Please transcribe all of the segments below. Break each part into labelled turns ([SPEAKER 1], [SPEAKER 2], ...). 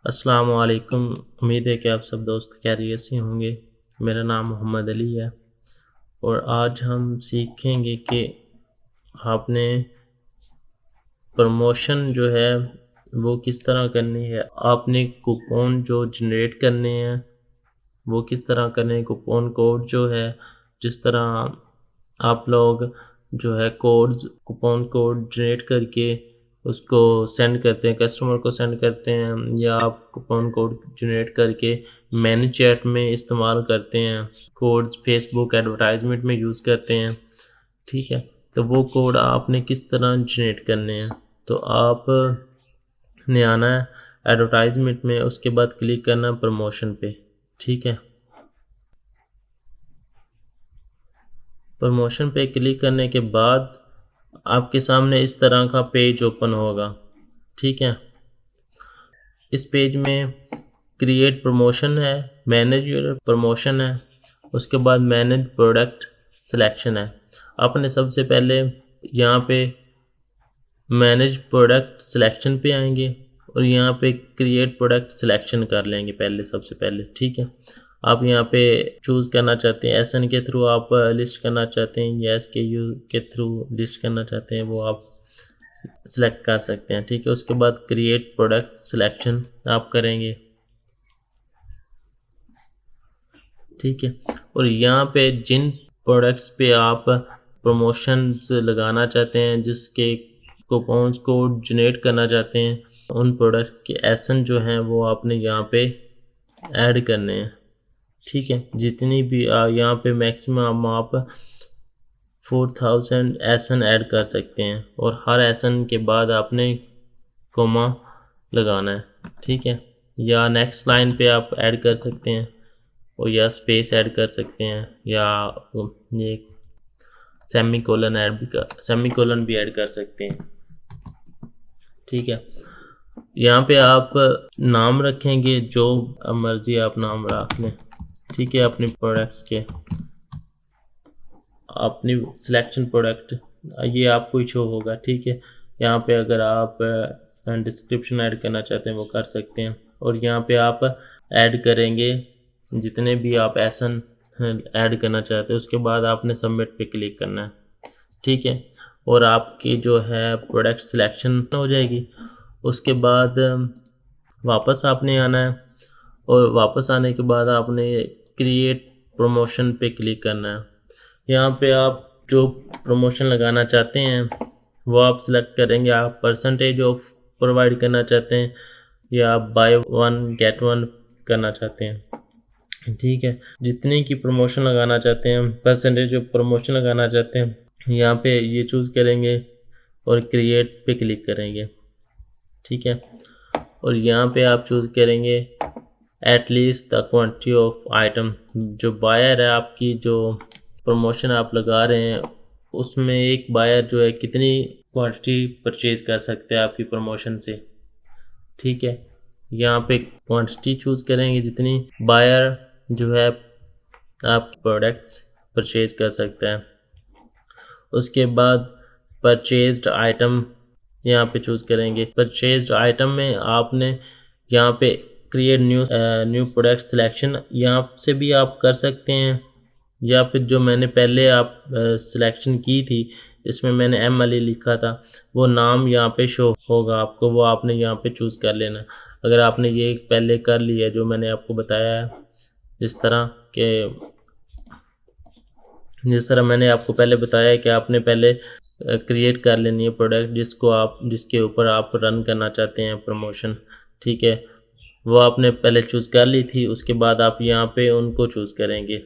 [SPEAKER 1] अस्सलामु अलैकुम। उम्मीद है कि आप सब दोस्त खैरियत से होंगे। मेरा नाम मोहम्मद अली है और आज हम सीखेंगे कि आपने प्रमोशन जो है वो किस तरह करनी है। आपने कूपन जो जनरेट करने हैं वो किस तरह करने हैं। कूपन कोड जो है, जिस तरह आप लोग जो है कूपन कोड जनरेट करके उसको सेंड करते हैं, कस्टमर को सेंड करते हैं, या आप कूपन कोड जनरेट करके मैनी चैट में इस्तेमाल करते हैं, कोड्स फेसबुक एडवर्टाइजमेंट में यूज़ करते हैं। ठीक है, तो वो कोड आपने किस तरह जनरेट करने हैं। तो आप ने आना है एडवर्टाइजमेंट में, उसके बाद क्लिक करना है प्रमोशन पे। ठीक है, प्रमोशन पे क्लिक करने के बाद आपके सामने इस तरह का पेज ओपन होगा। ठीक है, इस पेज में क्रिएट प्रमोशन है, मैनेज योर प्रमोशन है, उसके बाद मैनेज प्रोडक्ट सिलेक्शन है। आपने सबसे पहले यहाँ पे मैनेज प्रोडक्ट सिलेक्शन पे आएंगे और यहाँ पे क्रिएट प्रोडक्ट सिलेक्शन कर लेंगे पहले, सबसे पहले। ठीक है, आप यहाँ पे चूज़ करना चाहते हैं SN के थ्रू आप लिस्ट करना चाहते हैं या SKU के थ्रू लिस्ट करना चाहते हैं, वो आप सिलेक्ट कर सकते हैं। ठीक है, उसके बाद क्रिएट प्रोडक्ट सिलेक्शन आप करेंगे। ठीक है, और यहाँ पे जिन प्रोडक्ट्स पे आप प्रमोशंस लगाना चाहते हैं, जिसके कूपन्स को जनरेट करना चाहते हैं, उन प्रोडक्ट्स के एसन जो हैं वो आपने यहाँ पे ऐड करने हैं। ठीक है, जितनी भी यहाँ पे मैक्सिमम आप 4000 एसन ऐड कर सकते हैं और हर एसन के बाद आपने कोमा लगाना है। ठीक है, या नेक्स्ट लाइन पे आप ऐड कर सकते हैं और या स्पेस ऐड कर सकते हैं, या ये सेमी कोलन भी ऐड कर सकते हैं। ठीक है, यहाँ पे आप नाम रखेंगे जो मर्जी आप नाम रख लें। ठीक है, अपने प्रोडक्ट्स के अपनी सिलेक्शन प्रोडक्ट ये आपको ही शो होगा। ठीक है, यहाँ पे अगर आप डिस्क्रिप्शन ऐड करना चाहते हैं वो कर सकते हैं और यहाँ पे आप ऐड करेंगे जितने भी आप एसन ऐड करना चाहते हैं। उसके बाद आपने सबमिट पे क्लिक करना है। ठीक है, और आपकी जो है प्रोडक्ट सिलेक्शन हो जाएगी। उसके बाद वापस आपने आना है और वापस आने के बाद आपने क्रिएट प्रमोशन पे क्लिक करना है। यहाँ पे आप जो प्रमोशन लगाना चाहते हैं वो आप सिलेक्ट करेंगे। आप परसेंटेज ऑफ प्रोवाइड करना चाहते हैं या बाय वन गेट वन करना चाहते हैं। ठीक है, जितने की प्रमोशन लगाना चाहते हैं, परसेंटेज ऑफ प्रमोशन लगाना चाहते हैं, यहाँ पे ये चूज़ करेंगे और क्रिएट पे क्लिक करेंगे। ठीक है, और यहाँ पे आप चूज़ करेंगे at least the quantity of item. जो बायर है आपकी, जो प्रमोशन आप लगा रहे हैं, उसमें एक बायर जो है कितनी क्वांटिटी परचेज कर सकते हैं आपकी प्रमोशन से। ठीक है, यहाँ पे क्वांटिटी चूज़ करेंगे जितनी बायर जो है आपके प्रोडक्ट्स परचेज कर सकते हैं। उसके बाद परचेज्ड आइटम यहाँ पे चूज़ करेंगे। परचेज्ड आइटम में आपने यहाँ पे क्रिएट न्यू प्रोडक्ट सिलेक्शन यहाँ से भी आप कर सकते हैं, या फिर जो मैंने पहले आप सिलेक्शन की थी, इसमें मैंने MLE लिखा था, वो नाम यहाँ पे शो होगा आपको, वो आपने यहाँ पे चूज़ कर लेना। अगर आपने ये पहले कर लिया जो मैंने आपको बताया है, जिस तरह मैंने आपको पहले बताया कि आपने पहले क्रिएट कर लेनी है प्रोडक्ट जिसके ऊपर आप रन करना चाहते हैं प्रमोशन। ठीक है, वो आपने पहले चूज़ कर ली थी। उसके बाद आप यहाँ पे उनको चूज़ करेंगे,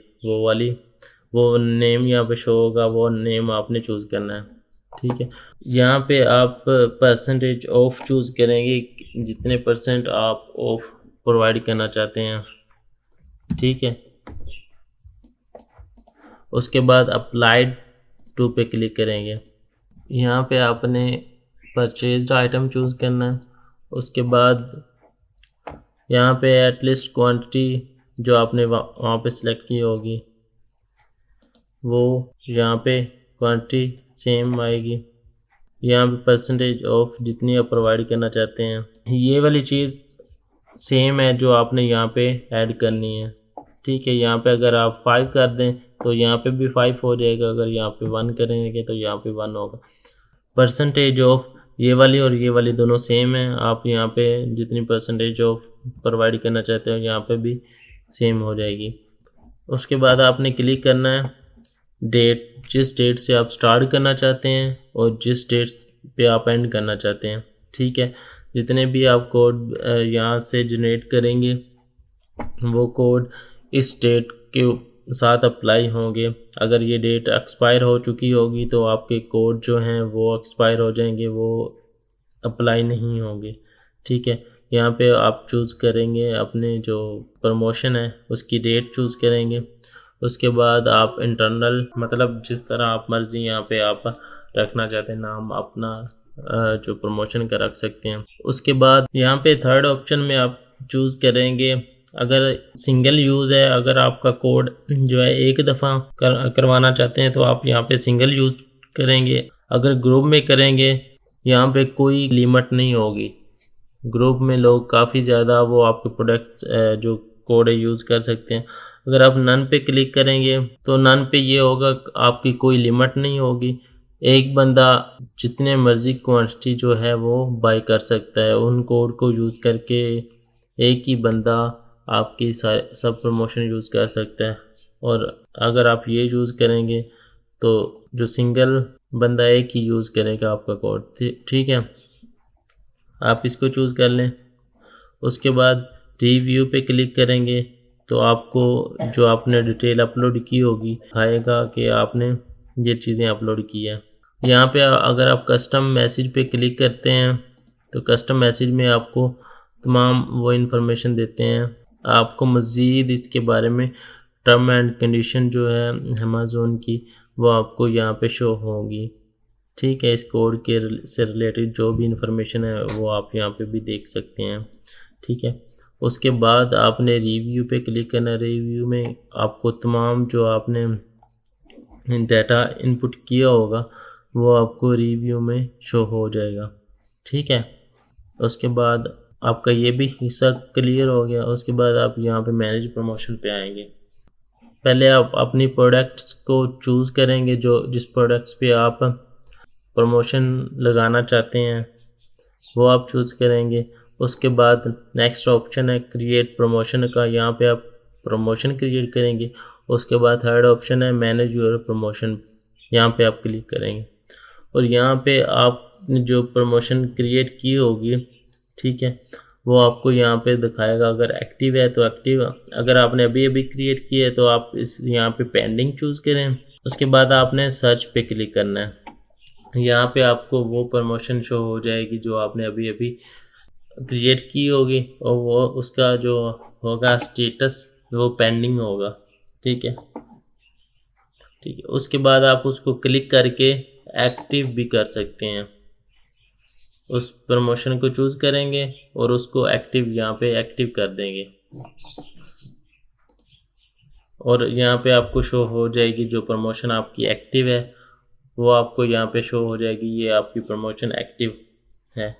[SPEAKER 1] वो नेम यहाँ पे शो होगा, वो नेम आपने चूज़ करना है। ठीक है, यहाँ पे आप परसेंटेज ऑफ चूज़ करेंगे, जितने % आप ऑफ प्रोवाइड करना चाहते हैं। ठीक है, उसके बाद अप्लाइड टू पे क्लिक करेंगे। यहाँ पे आपने परचेज्ड आइटम चूज़ करना है। उसके बाद यहाँ पे एटलीस्ट क्वांटिटी जो आपने वहाँ पे सिलेक्ट की होगी, वो यहाँ पे क्वांटिटी सेम आएगी। यहाँ पे परसेंटेज ऑफ जितनी आप प्रोवाइड करना चाहते हैं, ये वाली चीज़ सेम है जो आपने यहाँ पे ऐड करनी है। ठीक है, यहाँ पे अगर आप 5 कर दें तो यहाँ पे भी 5 हो जाएगा, अगर यहाँ पे 1 करेंगे तो यहाँ पे 1 होगा। परसेंटेज ऑफ ये वाली और ये वाली दोनों सेम है, आप यहाँ पे जितनी परसेंटेज ऑफ प्रोवाइड करना चाहते हो यहाँ पे भी सेम हो जाएगी। उसके बाद आपने क्लिक करना है डेट, जिस डेट से आप स्टार्ट करना चाहते हैं और जिस डेट पे आप एंड करना चाहते हैं। ठीक है, जितने भी आप कोड यहाँ से जनरेट करेंगे वो कोड इस डेट के साथ अप्लाई होंगे। अगर ये डेट एक्सपायर हो चुकी होगी तो आपके कोड जो हैं वो एक्सपायर हो जाएंगे, वो अप्लाई नहीं होंगे। ठीक है, यहाँ पे आप चूज़ करेंगे अपने जो प्रमोशन है उसकी डेट चूज़ करेंगे। उसके बाद आप इंटरनल मतलब जिस तरह आप मर्ज़ी यहाँ पे आप रखना चाहते हैं नाम अपना जो प्रमोशन का रख सकते हैं। उसके बाद यहाँ पे थर्ड ऑप्शन में आप चूज़ करेंगे अगर सिंगल यूज़ है, अगर आपका कोड जो है एक दफ़ा करवाना चाहते हैं तो आप यहाँ पे सिंगल यूज़ करेंगे। अगर ग्रुप में करेंगे यहाँ पे कोई लिमिट नहीं होगी, ग्रुप में लोग काफ़ी ज़्यादा वो आपके प्रोडक्ट जो कोड है यूज़ कर सकते हैं। अगर आप नन पे क्लिक करेंगे तो नन पे ये होगा आपकी कोई लिमिट नहीं होगी, एक बंदा जितने मर्ज़ी क्वांटिटी जो है वो बाई कर सकता है। उन कोड को यूज़ करके एक ही बंदा आपकी सब प्रमोशन यूज़ कर सकता है। और अगर आप ये यूज़ करेंगे तो जो सिंगल बंदा एक ही यूज़ करेगा आपका कोड। ठीक है, आप इसको चूज़ कर लें। उसके बाद रिव्यू पे क्लिक करेंगे तो आपको जो आपने डिटेल अपलोड की होगी दिखाएगा कि आपने ये चीज़ें अपलोड की है। यहाँ पे अगर आप कस्टम मैसेज पे क्लिक करते हैं तो कस्टम मैसेज में आपको तमाम वो इन्फॉर्मेशन देते हैं। आपको मज़ीद इसके बारे में टर्म एंड कंडीशन जो है अमेज़न की वो आपको यहाँ पे शो होगी। ठीक है, इस कोड के से रिलेटेड जो भी इंफॉर्मेशन है वो आप यहाँ पे भी देख सकते हैं। ठीक है, उसके बाद आपने रिव्यू पे क्लिक करना है। रिव्यू में आपको तमाम जो आपने डाटा इनपुट किया होगा वो आपको रिव्यू में शो हो जाएगा। ठीक है, उसके बाद आपका ये भी हिस्सा क्लियर हो गया। उसके बाद आप यहाँ पे मैनेज प्रमोशन पे आएंगे। पहले आप अपनी प्रोडक्ट्स को चूज़ करेंगे जो जिस प्रोडक्ट्स पे आप प्रमोशन लगाना चाहते हैं वो आप चूज़ करेंगे। उसके बाद नेक्स्ट ऑप्शन है क्रिएट प्रमोशन का, यहाँ पे आप प्रमोशन क्रिएट करेंगे। उसके बाद थर्ड ऑप्शन है मैनेज योर प्रमोशन, यहाँ पे आप क्लिक करेंगे और यहाँ पे आपने जो प्रमोशन क्रिएट की होगी ठीक है वो आपको यहाँ पे दिखाएगा। अगर एक्टिव है तो एक्टिव, अगर आपने अभी अभी क्रिएट की है तो आप इस यहाँ पे पेंडिंग चूज़ करें। उसके बाद आपने सर्च पे क्लिक करना है, यहाँ पे आपको वो प्रमोशन शो हो जाएगी जो आपने अभी अभी क्रिएट की होगी और वो उसका जो होगा स्टेटस वो पेंडिंग होगा। ठीक है, ठीक है, उसके बाद आप उसको क्लिक करके एक्टिव भी कर सकते हैं। उस प्रमोशन को चूज़ करेंगे और उसको एक्टिव यहाँ पे एक्टिव कर देंगे और यहाँ पे आपको शो हो जाएगी जो प्रमोशन आपकी एक्टिव है वो आपको यहाँ पे शो हो जाएगी, ये आपकी प्रमोशन एक्टिव है।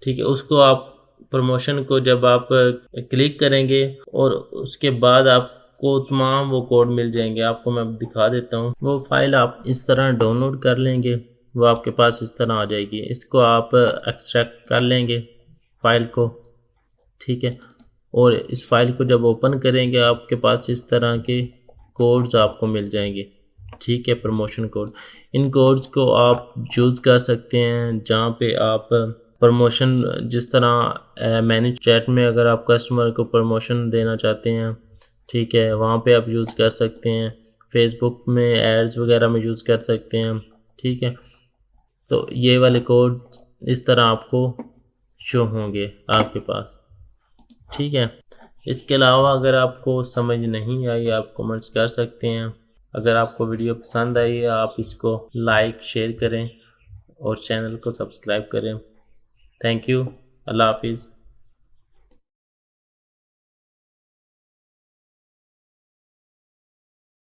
[SPEAKER 1] ठीक है, उसको आप प्रमोशन को जब आप क्लिक करेंगे और उसके बाद आपको तमाम वो कोड मिल जाएंगे। आपको मैं दिखा देता हूँ, वो फाइल आप इस तरह डाउनलोड कर लेंगे, वो आपके पास इस तरह आ जाएगी। इसको आप एक्सट्रैक्ट कर लेंगे फ़ाइल को। ठीक है, और इस फाइल को जब ओपन करेंगे आपके पास इस तरह के कोड्स आपको मिल जाएंगे। ठीक है, प्रमोशन कोड, इन कोड्स को आप यूज़ कर सकते हैं जहाँ पे आप प्रमोशन जिस तरह मैनेज चैट में अगर आप कस्टमर को प्रमोशन देना चाहते हैं ठीक है वहाँ पे आप यूज़ कर सकते हैं। फेसबुक में एड्स वगैरह में यूज़ कर सकते हैं। ठीक है, तो ये वाले कोड इस तरह आपको शो होंगे आपके पास। ठीक है, इसके अलावा अगर आपको समझ नहीं आई आप कमेंट्स कर सकते हैं। अगर आपको वीडियो पसंद आई आप इसको लाइक शेयर करें और चैनल को सब्सक्राइब करें। थैंक यू, अल्लाह हाफिज़।